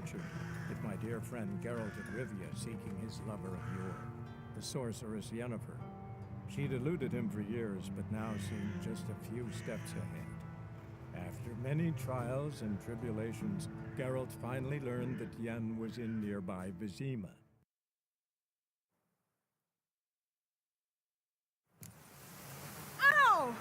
captured, with my dear friend Geralt of Rivia seeking his lover of yore, the sorceress Yennefer. She'd eluded him for years, but now seemed just a few steps ahead. After many trials and tribulations, Geralt finally learned that Yen was in nearby Vizima. Ow!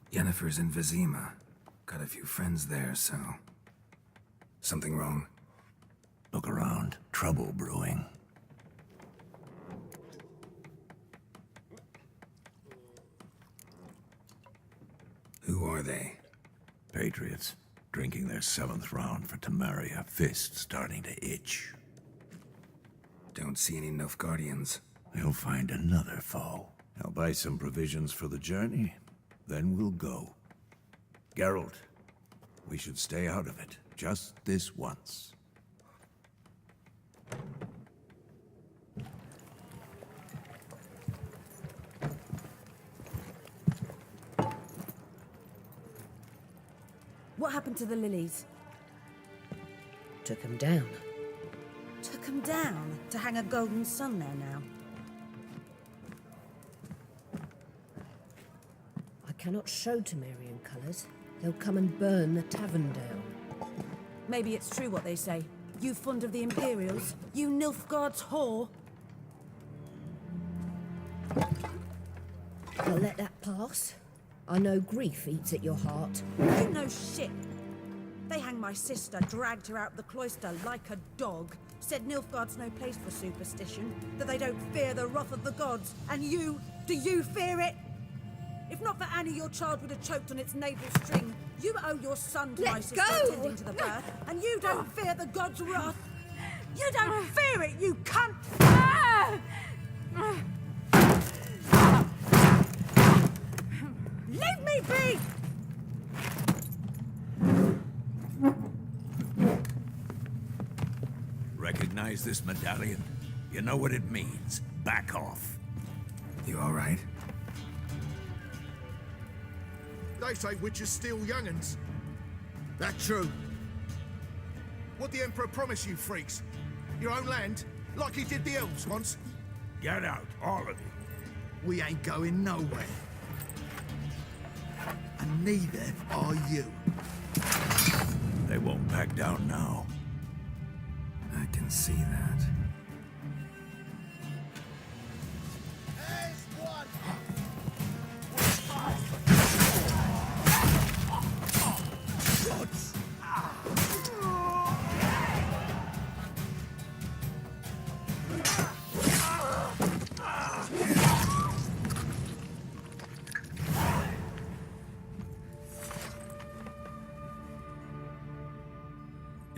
Yennefer's in Vizima. Got a few friends there, so... Something wrong? Look around. Trouble brewing. Who are they? Patriots. Drinking their 7th round for Temeria. Fist starting to itch. Don't see any Nilfgaardians. They'll find another foe. I'll buy some provisions for the journey. Then we'll go. Geralt, we should stay out of it. Just this once. What happened to the lilies? Took him down. Took them down to hang a golden sun there now. I cannot show Temerian colours. They'll come and burn the tavern down. Maybe it's true what they say. You fond of the Imperials? You Nilfgaard's whore? I'll let that pass. I know grief eats at your heart. You know shit. They hanged my sister, dragged her out the cloister like a dog. Said Nilfgaard's no place for superstition, that they don't fear the wrath of the gods. And you, do you fear it? If not for Annie, your child would have choked on its navel string. You owe your son to my sister attending to the birth, and you don't fear the gods' wrath. You don't fear it, you cunt! Leave me be! Recognize this medallion? You know what it means. Back off. You all right? They say witches steal young'uns. That true? What the Emperor promise you, freaks? Your own land? Like he did the elves once? Get out, all of you. We ain't going nowhere. And neither are you. They won't back down now. I can see that.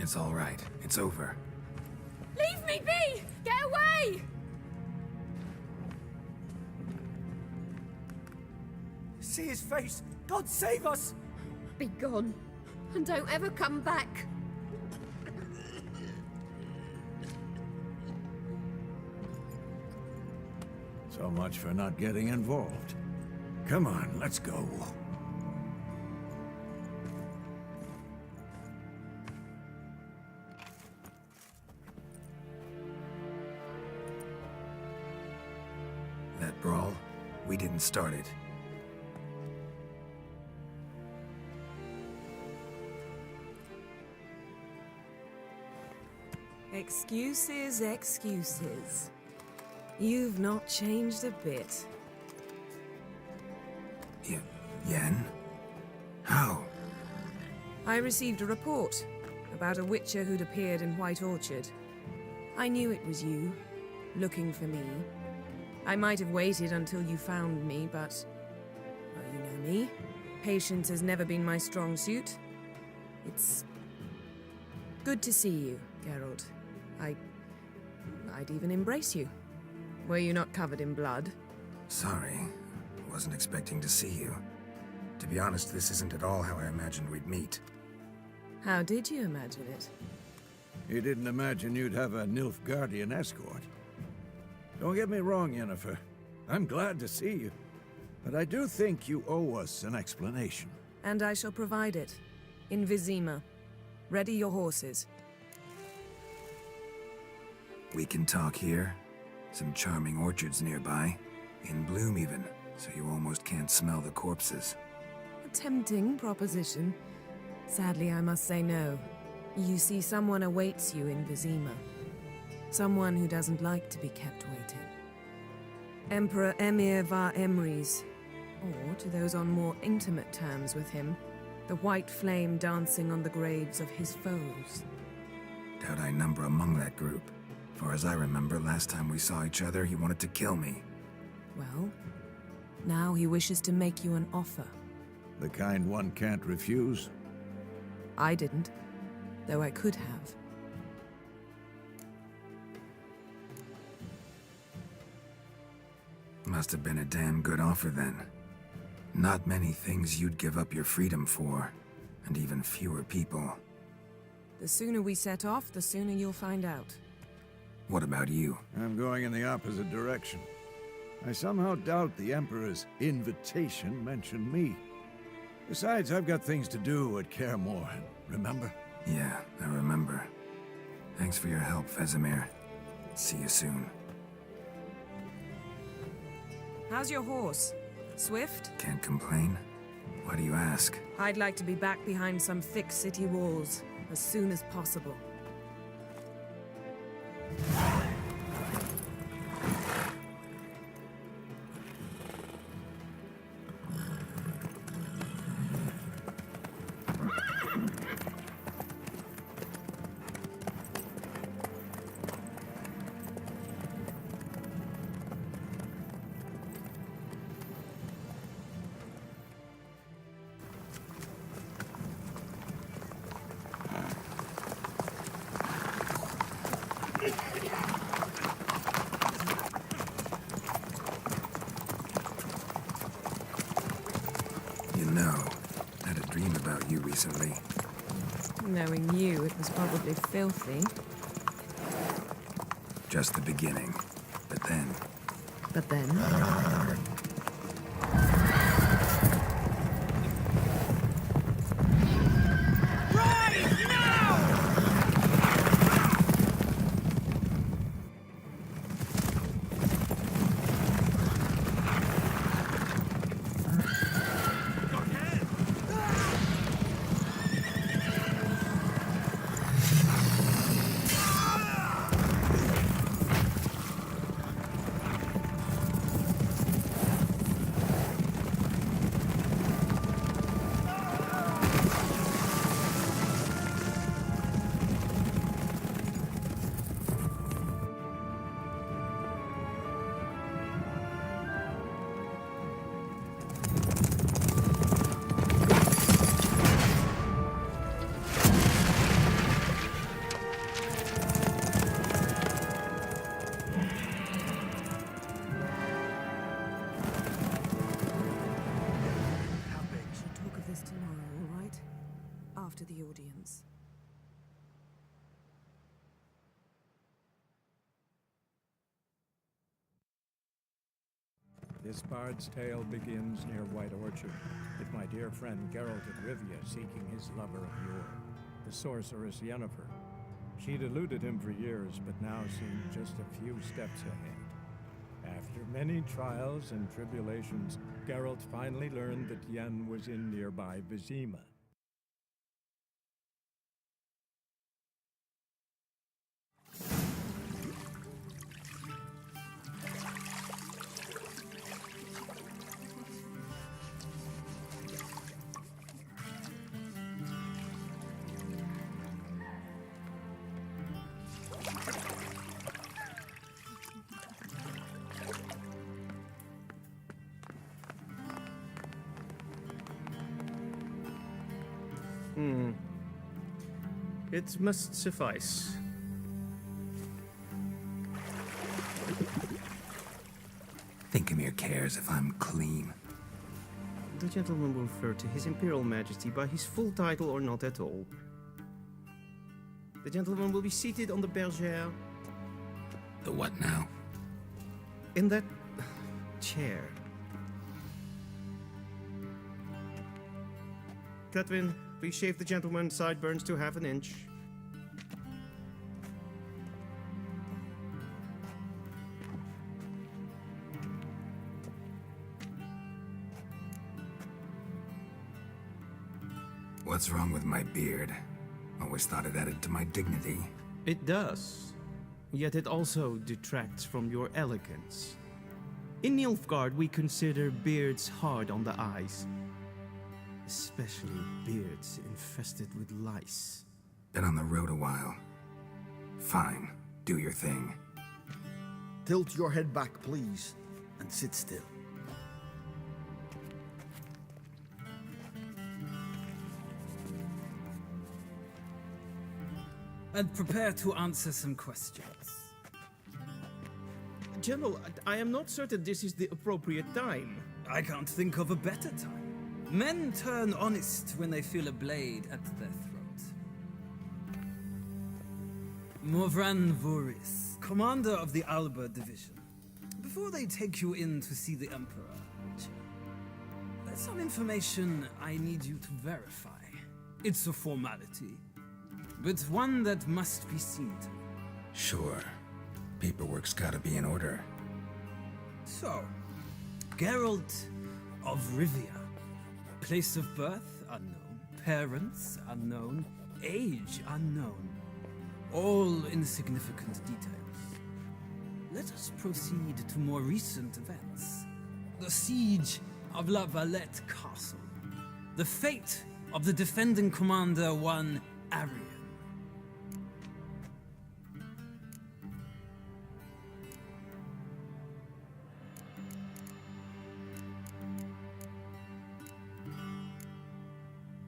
It's all right. It's over. Leave me be! Get away! See his face! God save us! Be gone, and don't ever come back. So much for not getting involved. Come on, let's go. That brawl, we didn't start it. Excuses, excuses. You've not changed a bit. Yen? How? I received a report about a witcher who'd appeared in White Orchard. I knew it was you, looking for me. I might have waited until you found me, but... well, you know me. Patience has never been my strong suit. It's... good to see you, Geralt. I'd even embrace you. Were you not covered in blood? Sorry. Wasn't expecting to see you. To be honest, this isn't at all how I imagined we'd meet. How did you imagine it? You didn't imagine you'd have a Nilfgaardian escort. Don't get me wrong, Yennefer. I'm glad to see you. But I do think you owe us an explanation. And I shall provide it. In Vizima. Ready your horses. We can talk here. Some charming orchards nearby. In bloom even, so you almost can't smell the corpses. A tempting proposition. Sadly, I must say no. You see, someone awaits you in Vizima. Someone who doesn't like to be kept waiting. Emperor Emir var Emrys. Or, to those on more intimate terms with him, the white flame dancing on the graves of his foes. Doubt I number among that group. For as I remember, last time we saw each other, he wanted to kill me. Well, now he wishes to make you an offer. The kind one can't refuse. I didn't, though I could have. Must have been a damn good offer then. Not many things you'd give up your freedom for, and even fewer people. The sooner we set off, the sooner you'll find out. What about you? I'm going in the opposite direction. I somehow doubt the Emperor's invitation mentioned me. Besides, I've got things to do at Kaer Morhen, remember? Yeah, I remember. Thanks for your help, Vesemir. See you soon. How's your horse? Swift? Can't complain. Why do you ask? I'd like to be back behind some thick city walls, as soon as possible. You know, I had a dream about you recently. Knowing you, it was probably filthy. Just the beginning. But then... But then... After the audience. This bard's tale begins near White Orchard, with my dear friend Geralt of Rivia seeking his lover of yore, the sorceress Yennefer. She'd eluded him for years, but now seemed just a few steps ahead. After many trials and tribulations, Geralt finally learned that Yen was in nearby Vizima. It must suffice. Thinkamere cares if I'm clean. The gentleman will refer to His Imperial Majesty by his full title or not at all. The gentleman will be seated on the bergère. The what now? In that chair. Cletwin, please shave the gentleman's sideburns to half an inch. What's wrong with my beard? Always thought it added to my dignity. It does. Yet it also detracts from your elegance. In Nilfgaard, we consider beards hard on the eyes. Especially beards infested with lice. Been on the road a while. Fine, do your thing. Tilt your head back, please, and sit still. And prepare to answer some questions. General, I am not certain this is the appropriate time. I can't think of a better time. Men turn honest when they feel a blade at their throat. Morvran Voris, commander of the Alba Division. Before they take you in to see the Emperor, there's some information I need you to verify. It's a formality, but one that must be seen to. Sure. Paperwork's gotta be in order. So, Geralt of Rivia. Place of birth unknown. Parents unknown. Age unknown. All insignificant details. Let us proceed to more recent events. The siege of La Valette Castle. The fate of the defending commander, one Arian.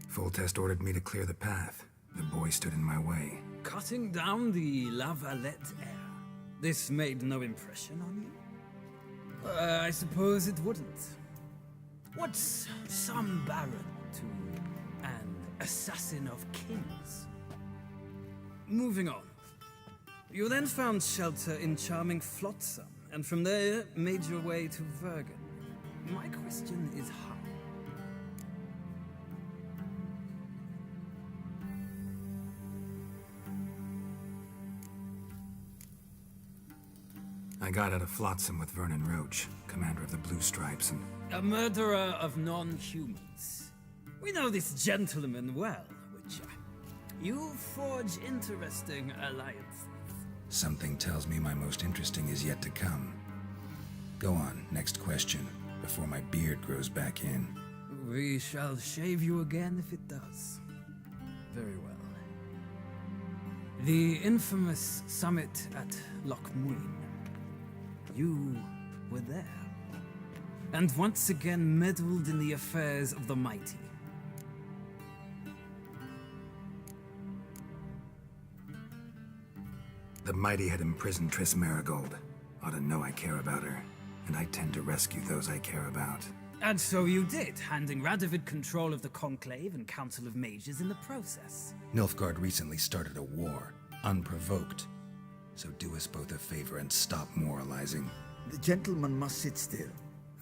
Foltest ordered me to clear the path. The boy stood in my way. Cutting down the La Valette heir. This made no impression on you? I suppose it wouldn't. What's some baron to an assassin of kings? Moving on. You then found shelter in charming Flotsam, and from there made your way to Vergen. My question is how? I got out of Flotsam with Vernon Roach, commander of the Blue Stripes, and... A murderer of non-humans. We know this gentleman well, Witcher. You forge interesting alliances. Something tells me my most interesting is yet to come. Go on, next question, before my beard grows back in. We shall shave you again if it does. Very well. The infamous summit at Loch Muin. You were there, and once again meddled in the affairs of the mighty. The mighty had imprisoned Triss Marigold. Ought to know I care about her, and I tend to rescue those I care about. And so you did, handing Radovid control of the Conclave and Council of Mages in the process. Nilfgaard recently started a war, unprovoked. So do us both a favor and stop moralizing. The gentleman must sit still.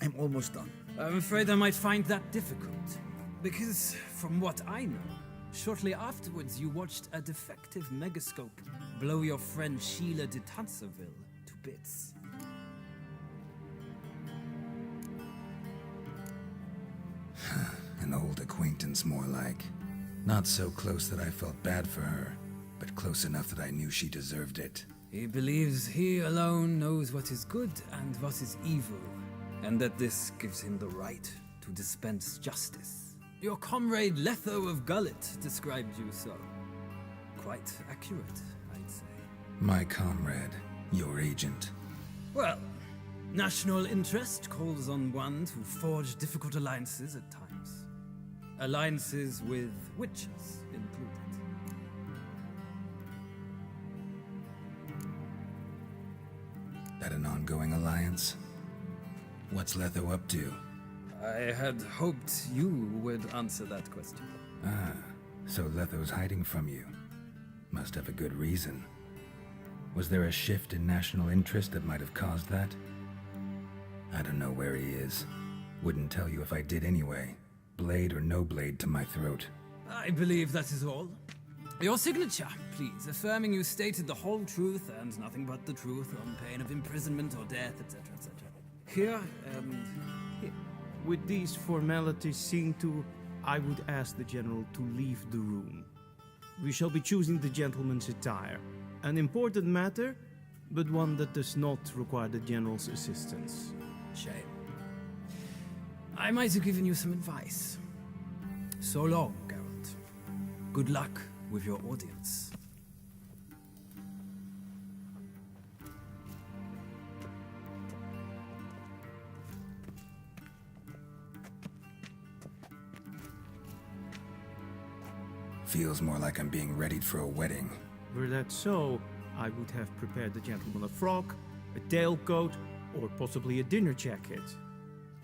I'm almost done. I'm afraid I might find that difficult. Because, from what I know, shortly afterwards you watched a defective megascope blow your friend Sheila de Tanserville to bits. An old acquaintance, more like. Not so close that I felt bad for her, but close enough that I knew she deserved it. He believes he alone knows what is good and what is evil, and that this gives him the right to dispense justice. Your comrade Letho of Gullet described you so. Quite accurate, I'd say. My comrade, your agent. Well, national interest calls on one to forge difficult alliances at times. Alliances with witches included. That an ongoing alliance? What's Letho up to? I had hoped you would answer that question. Ah, so Letho's hiding from you. Must have a good reason. Was there a shift in national interest that might have caused that? I don't know where he is. Wouldn't tell you if I did anyway. Blade or no blade to my throat. I believe that is all. Your signature, please, affirming you stated the whole truth and nothing but the truth on pain of imprisonment or death, etc., etc. Here, here. With these formalities seen to, I would ask the General to leave the room. We shall be choosing the gentleman's attire. An important matter, but one that does not require the General's assistance. Shame. I might have given you some advice. So long, Geralt. Good luck with your audience. Feels more like I'm being readied for a wedding. Were that so, I would have prepared the gentleman a frock, a tailcoat, or possibly a dinner jacket.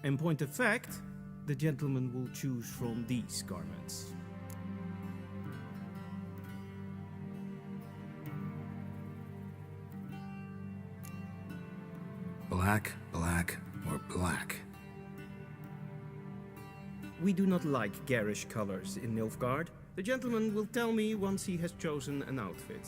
In point of fact, the gentleman will choose from these garments. Black, black, or black? We do not like garish colors in Nilfgaard. The gentleman will tell me once he has chosen an outfit.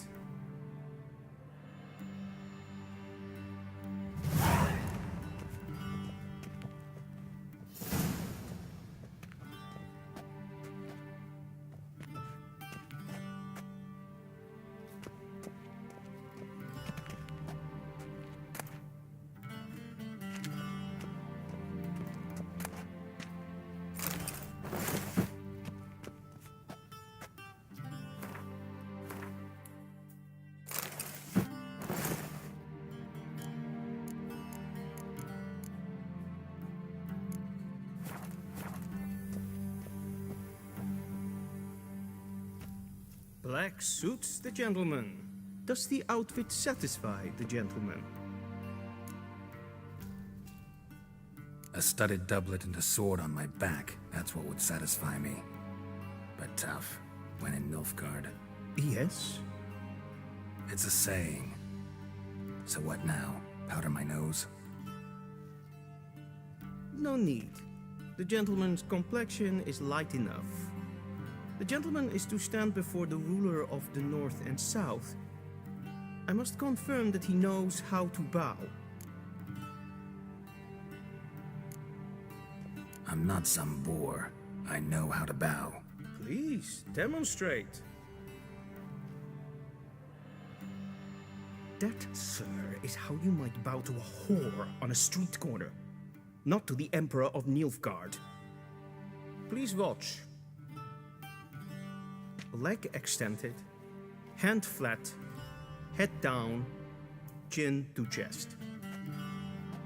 Black suits the gentleman. Does the outfit satisfy the gentleman? A studded doublet and a sword on my back, that's what would satisfy me. But tough, when in Nilfgaard. Yes. It's a saying. So what now? Powder my nose? No need. The gentleman's complexion is light enough. The gentleman is to stand before the ruler of the North and South. I must confirm that he knows how to bow. I'm not some boor. I know how to bow. Please, demonstrate. That, sir, is how you might bow to a whore on a street corner, not to the Emperor of Nilfgaard. Please watch. Leg extended, hand flat, head down, chin to chest.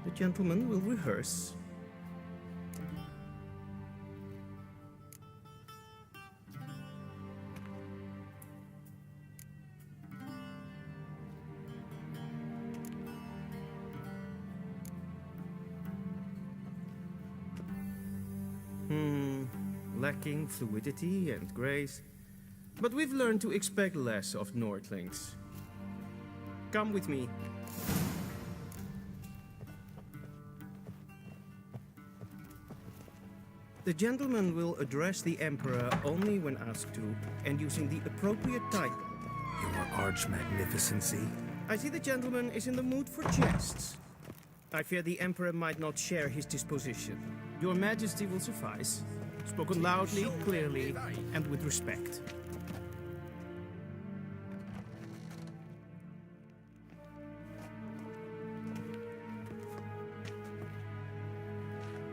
The gentleman will rehearse. Lacking fluidity and grace. But we've learned to expect less of Nordlings. Come with me. The gentleman will address the Emperor only when asked to, and using the appropriate title. Your arch-magnificency? I see the gentleman is in the mood for jests. I fear the Emperor might not share his disposition. Your Majesty will suffice. Spoken loudly, clearly, and with respect.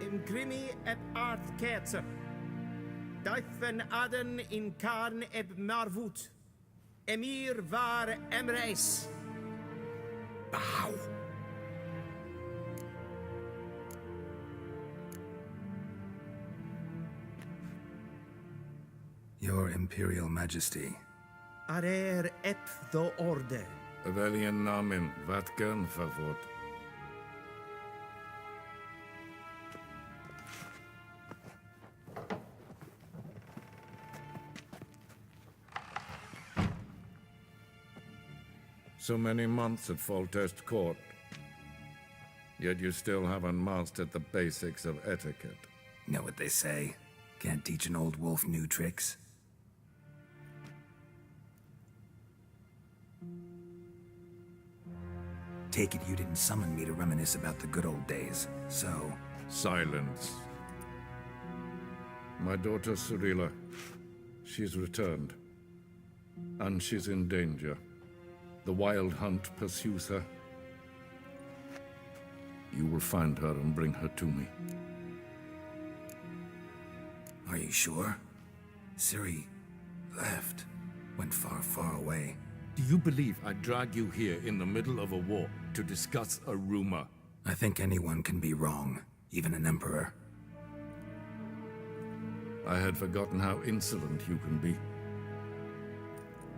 In grimi et art ketzer. Dijfen aden in karn eb marvoet. Emir var emreis. Bow. Your Imperial Majesty. Arer ep the orde. Weljen namen, wat kan verwoord? So many months at Foltest Court. Yet you still haven't mastered the basics of etiquette. Know what they say? Can't teach an old wolf new tricks. Take it you didn't summon me to reminisce about the good old days, so... Silence. My daughter Cirilla, she's returned. And she's in danger. The Wild Hunt pursues her. You will find her and bring her to me. Are you sure? Ciri left. Went far, far away. Do you believe I'd drag you here in the middle of a war to discuss a rumor? I think anyone can be wrong, even an emperor. I had forgotten how insolent you can be.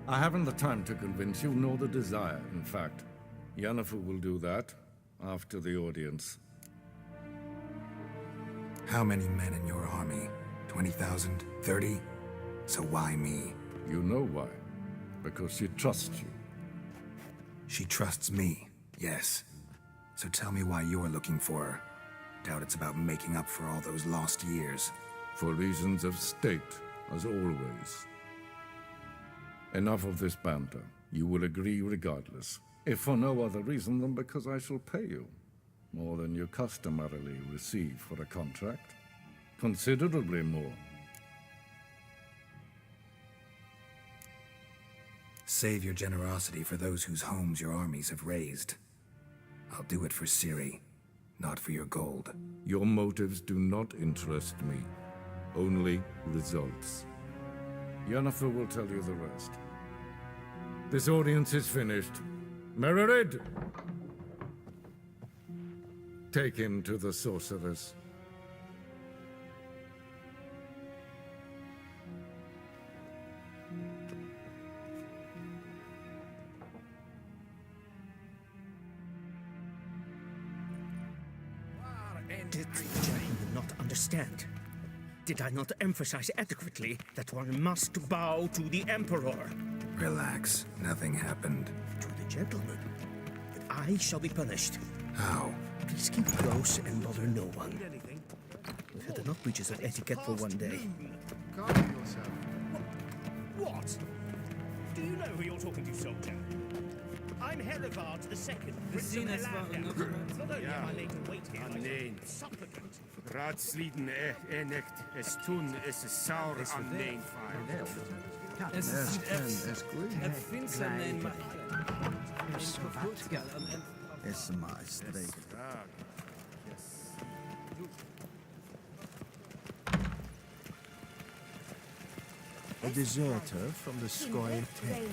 I haven't the time to convince you, nor the desire, in fact. Yennefer will do that after the audience. How many men in your army? 20,000? 30? So why me? You know why. Because she trusts you. She trusts me, yes. So tell me why you're looking for her. Doubt it's about making up for all those lost years. For reasons of state, as always. Enough of this banter. You will agree regardless. If for no other reason than because I shall pay you. More than you customarily receive for a contract. Considerably more. Save your generosity for those whose homes your armies have razed. I'll do it for Ciri, not for your gold. Your motives do not interest me. Only results. Yennefer will tell you the rest. This audience is finished. Mererid! Take him to the sorceress. Did the gentleman not understand? Did I not emphasize adequately that one must bow to the Emperor? Relax. Nothing happened. To the gentleman. But I shall be punished. How? Please keep close and bother no one. We've had enough breaches of etiquette for one day. What? Do you know who you're talking to, soldier? I'm Herivard II, Prince of Melania. Not only am I laid to wait here, I'm a supplicant. Raadsleden echt es tun es saur an nein A deserter from the Scoia'tael.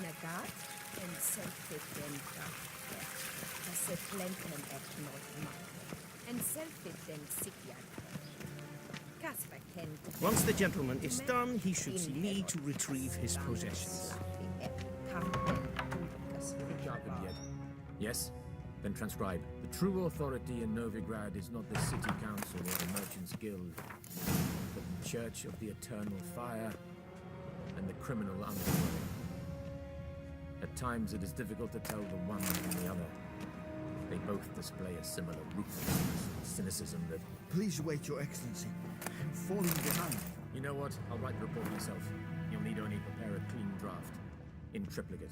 Once the gentleman is done, he should see me to retrieve his possessions. Yes? Then transcribe. The true authority in Novigrad is not the city council or the merchants' guild, but the Church of the Eternal Fire and the criminal underworld. At times it is difficult to tell the one from the other. They both display a similar ruthlessness and cynicism that... Please wait, Your Excellency. I'm falling behind. You know what? I'll write the report myself. You'll need only prepare a clean draft. In triplicate.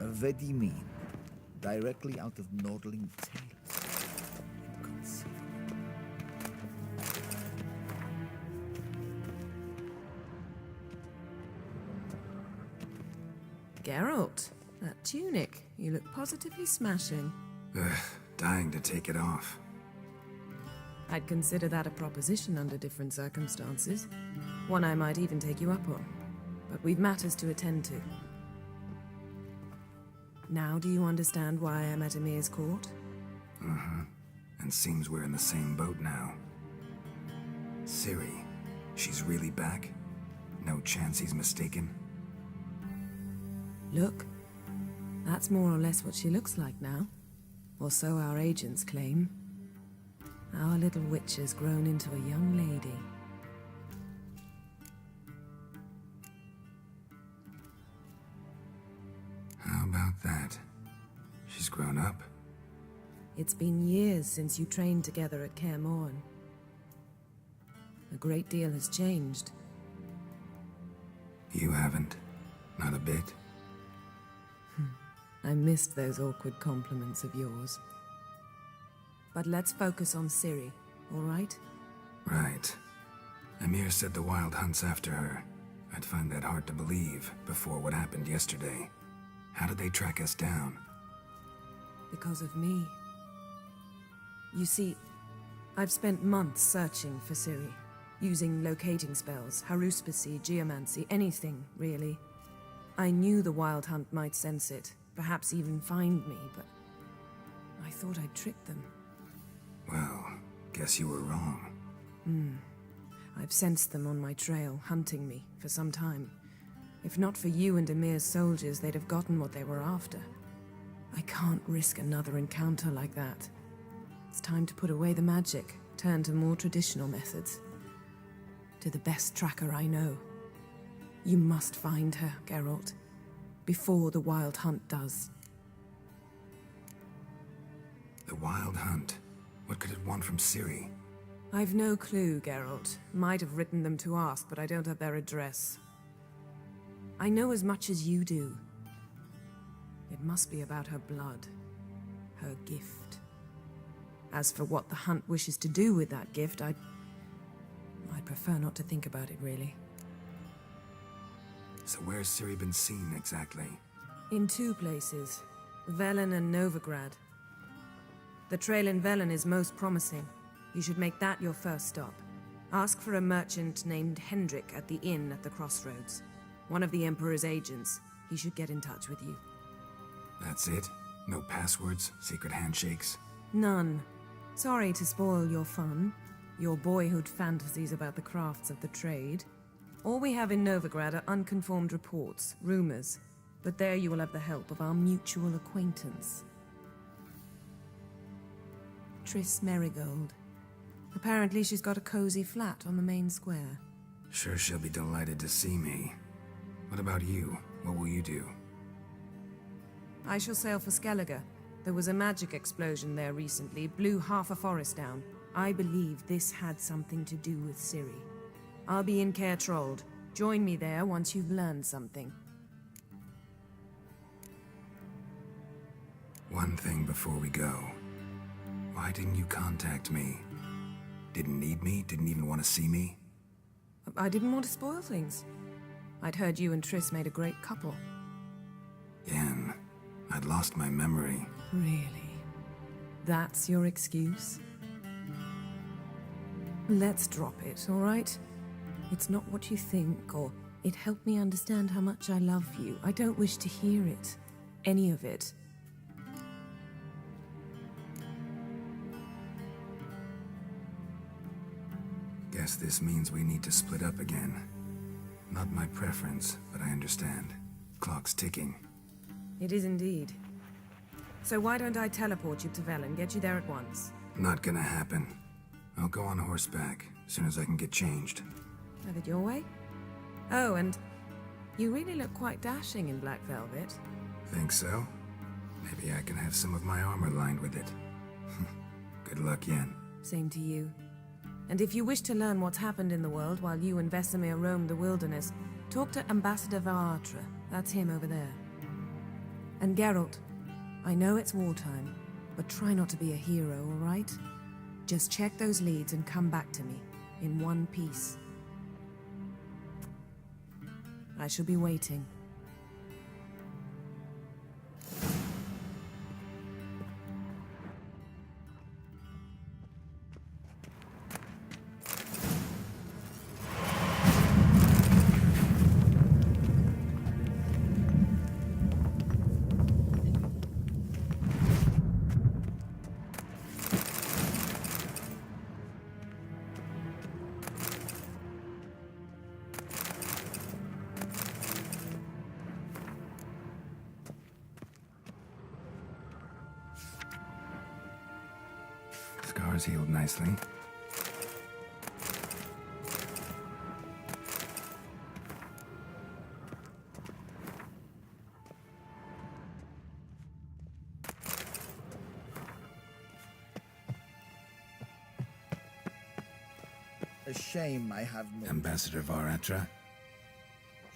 A Vedimi, directly out of Nordling tales. Inconceivable. Geralt, that tunic. You look positively smashing. Ugh, dying to take it off. I'd consider that a proposition under different circumstances. One I might even take you up on. But we've matters to attend to. Now do you understand why I'm at Emir's court? Uh-huh. And seems we're in the same boat now. Ciri, she's really back? No chance he's mistaken? Look, that's more or less what she looks like now. Or so our agents claim. Our little witch has grown into a young lady. about that? She's grown up? It's been years since you trained together at Kaer Morhen. A great deal has changed. You haven't. Not a bit. I missed those awkward compliments of yours. But let's focus on Ciri, all right? Right. Emir said the Wild Hunt's after her. I'd find that hard to believe before what happened yesterday. How did they track us down? Because of me. You see, I've spent months searching for Ciri, using locating spells, haruspicy, geomancy, anything, really. I knew the Wild Hunt might sense it, perhaps even find me, but I thought I'd tricked them. Well, guess you were wrong. I've sensed them on my trail, hunting me, for some time. If not for you and Emir's soldiers, they'd have gotten what they were after. I can't risk another encounter like that. It's time to put away the magic, turn to more traditional methods. To the best tracker I know. You must find her, Geralt, before the Wild Hunt does. The Wild Hunt? What could it want from Ciri? I've no clue, Geralt. Might have written them to ask, but I don't have their address. I know as much as you do. It must be about her blood. Her gift. As for what the Hunt wishes to do with that gift, I'd prefer not to think about it, really. So where's Ciri been seen, exactly? In two places. Velen and Novigrad. The trail in Velen is most promising. You should make that your first stop. Ask for a merchant named Hendrik at the inn at the crossroads. One of the Emperor's agents. He should get in touch with you. That's it? No passwords, secret handshakes? None. Sorry to spoil your fun, your boyhood fantasies about the crafts of the trade. All we have in Novigrad are unconfirmed reports, rumors. But there you will have the help of our mutual acquaintance. Triss Merigold. Apparently she's got a cozy flat on the main square. Sure she'll be delighted to see me. What about you? What will you do? I shall sail for Skellige. There was a magic explosion there recently, blew half a forest down. I believe this had something to do with Ciri. I'll be in Caer Trolde. Join me there once you've learned something. One thing before we go. Why didn't you contact me? Didn't need me? Didn't even want to see me? I didn't want to spoil things. I'd heard you and Triss made a great couple. Yen, I'd lost my memory. Really? That's your excuse? Let's drop it, all right? It's not what you think, or it helped me understand how much I love you. I don't wish to hear it. Any of it. Guess this means we need to split up again. Not my preference, but I understand. Clock's ticking. It is indeed. So why don't I teleport you to Velen, get you there at once? Not gonna happen. I'll go on horseback, as soon as I can get changed. Have it your way? Oh, and you really look quite dashing in black velvet. Think so? Maybe I can have some of my armor lined with it. Good luck, Yen. Same to you. And if you wish to learn what's happened in the world while you and Vesemir roamed the wilderness, talk to Ambassador Varatra. That's him over there. And Geralt, I know it's wartime, but try not to be a hero, all right? Just check those leads and come back to me, in one piece. I shall be waiting. Scars healed nicely. a shame I have no... Ambassador Varatra,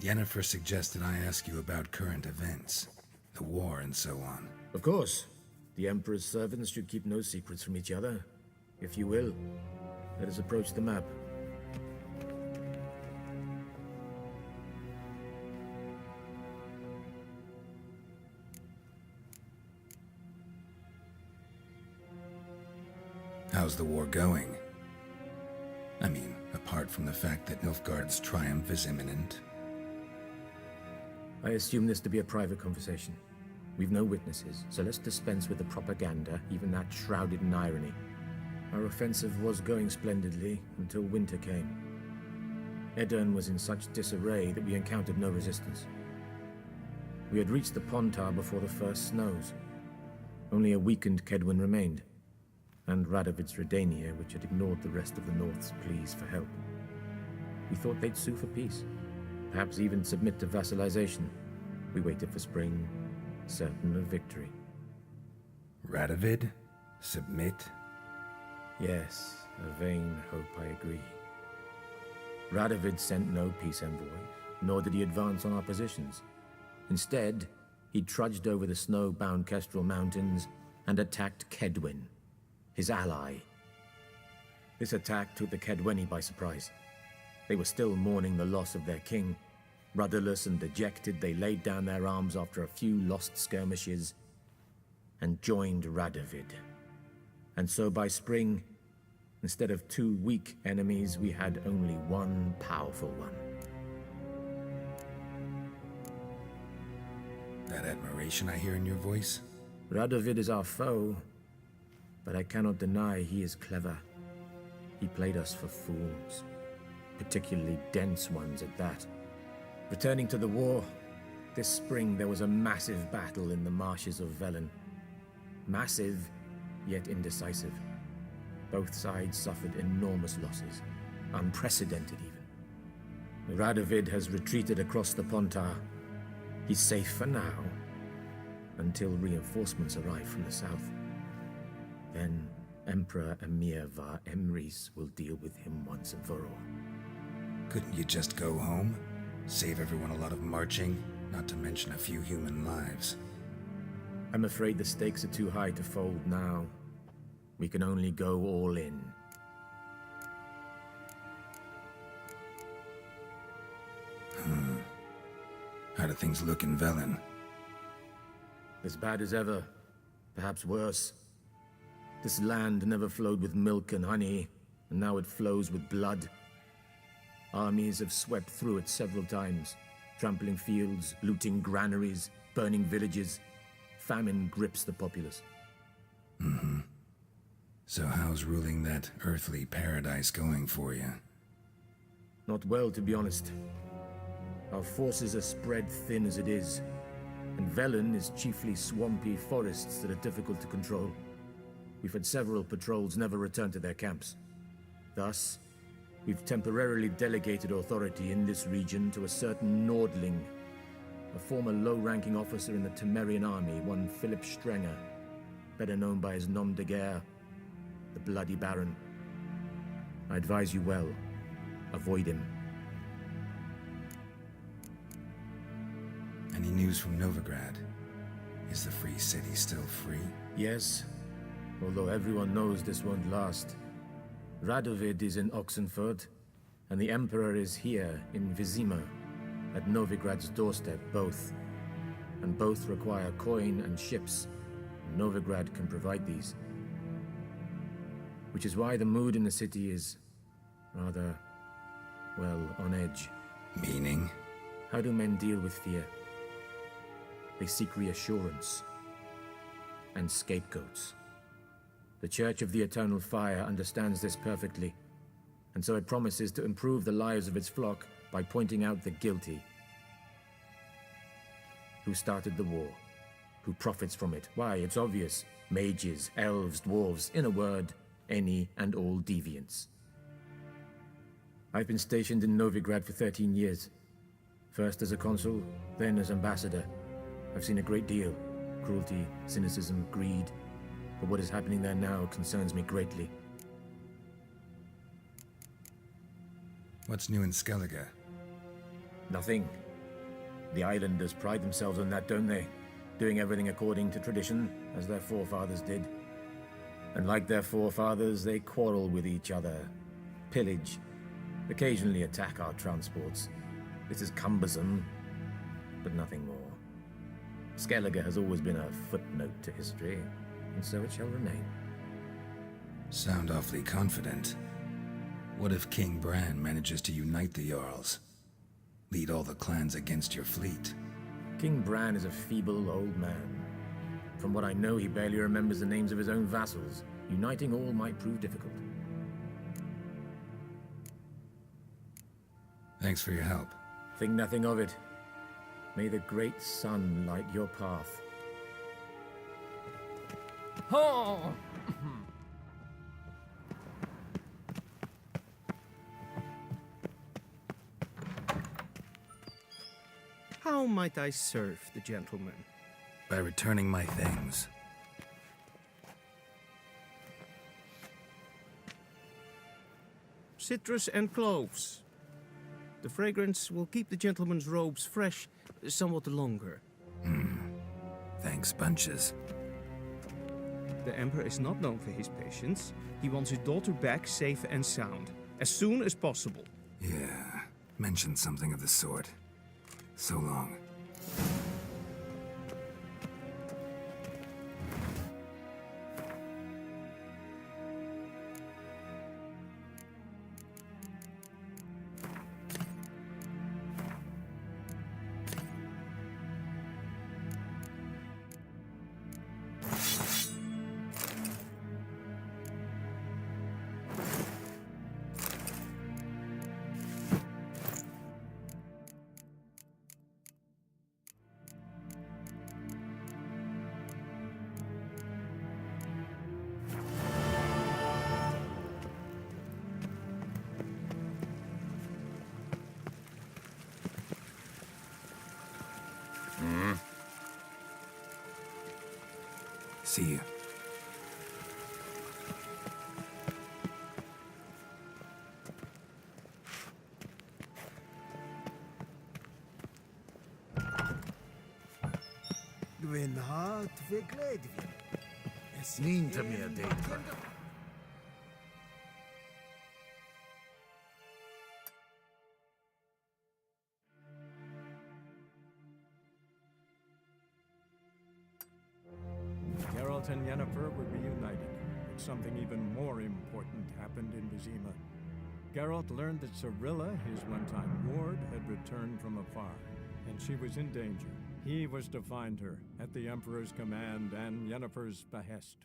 Yennefer suggested I ask you about current events, the war and so on. Of course. The Emperor's servants should keep no secrets from each other. If you will, let us approach the map. How's the war going? I mean, apart from the fact that Nilfgaard's triumph is imminent. I assume this to be a private conversation. We've no witnesses, so let's dispense with the propaganda, even that shrouded in irony. Our offensive was going splendidly until winter came. Edirn was in such disarray that we encountered no resistance. We had reached the Pontar before the first snows. Only a weakened Kedwin remained, and Radovid's Redania, which had ignored the rest of the North's pleas for help. We thought they'd sue for peace, perhaps even submit to vassalization. We waited for spring, certain of victory. Radovid? Submit? Yes, a vain hope, I agree. Radovid sent no peace envoys, nor did he advance on our positions. Instead, he trudged over the snow-bound Kestrel Mountains and attacked Kedwin, his ally. This attack took the Kedweni by surprise. They were still mourning the loss of their king. Rudderless and dejected, they laid down their arms after a few lost skirmishes and joined Radovid. And so by spring, instead of 2 weak enemies, we had only one powerful one. That admiration I hear in your voice? Radovid is our foe, but I cannot deny he is clever. He played us for fools, particularly dense ones at that. Returning to the war, this spring there was a massive battle in the marshes of Velen. Massive, yet indecisive. Both sides suffered enormous losses, unprecedented even. Radovid has retreated across the Pontar. He's safe for now, until reinforcements arrive from the south. Then Emperor Emir var Emrys will deal with him once and for all. Couldn't you just go home? Save everyone a lot of marching, not to mention a few human lives. I'm afraid the stakes are too high to fold now. We can only go all in. How do things look in Velen? As bad as ever, perhaps worse. This land never flowed with milk and honey, and now it flows with blood. Armies have swept through it several times, trampling fields, looting granaries, burning villages. Famine grips the populace. So how's ruling that earthly paradise going for you? Not well, to be honest. Our forces are spread thin as it is, and Velen is chiefly swampy forests that are difficult to control. We've had several patrols never return to their camps. Thus, we've temporarily delegated authority in this region to a certain Nordling, a former low-ranking officer in the Temerian army, one Philip Strenger, better known by his nom de guerre, the Bloody Baron. I advise you well. Avoid him. Any news from Novigrad? Is the free city still free? Yes, although everyone knows this won't last. Radovid is in Oxenfurt, and the Emperor is here in Vizima, at Novigrad's doorstep, both. And both require coin and ships. Novigrad can provide these. Which is why the mood in the city is rather, well, on edge. Meaning? How do men deal with fear? They seek reassurance and scapegoats. The Church of the Eternal Fire understands this perfectly, and so it promises to improve the lives of its flock by pointing out the guilty. Who started the war? Who profits from it? Why, it's obvious. Mages, elves, dwarves, in a word, any and all deviants. I've been stationed in Novigrad for 13 years. First as a consul, then as ambassador. I've seen a great deal. Cruelty, cynicism, greed. But what is happening there now concerns me greatly. What's new in Skellige? Nothing. The islanders pride themselves on that, don't they? Doing everything according to tradition, as their forefathers did. And like their forefathers, they quarrel with each other, pillage, occasionally attack our transports. This is cumbersome, but nothing more. Skellige has always been a footnote to history, and so it shall remain. Sound awfully confident. What if King Bran manages to unite the Jarls? Lead all the clans against your fleet? King Bran is a feeble old man. From what I know, he barely remembers the names of his own vassals. Uniting all might prove difficult. Thanks for your help. Think nothing of it. May the great sun light your path. Oh! How might I serve the gentleman? By returning my things. Citrus and cloves. The fragrance will keep the gentleman's robes fresh somewhat longer. Thanks, bunches. The Emperor is not known for his patience. He wants his daughter back safe and sound, as soon as possible. Yeah, mentioned something of the sort. So long. See you. Gwyn hart fi gledfi. Snin ta mir dejta. Geralt and Yennefer were reunited, but something even more important happened in Vizima. Geralt learned that Cirilla, his one-time ward, had returned from afar, and she was in danger. He was to find her, at the Emperor's command and Yennefer's behest.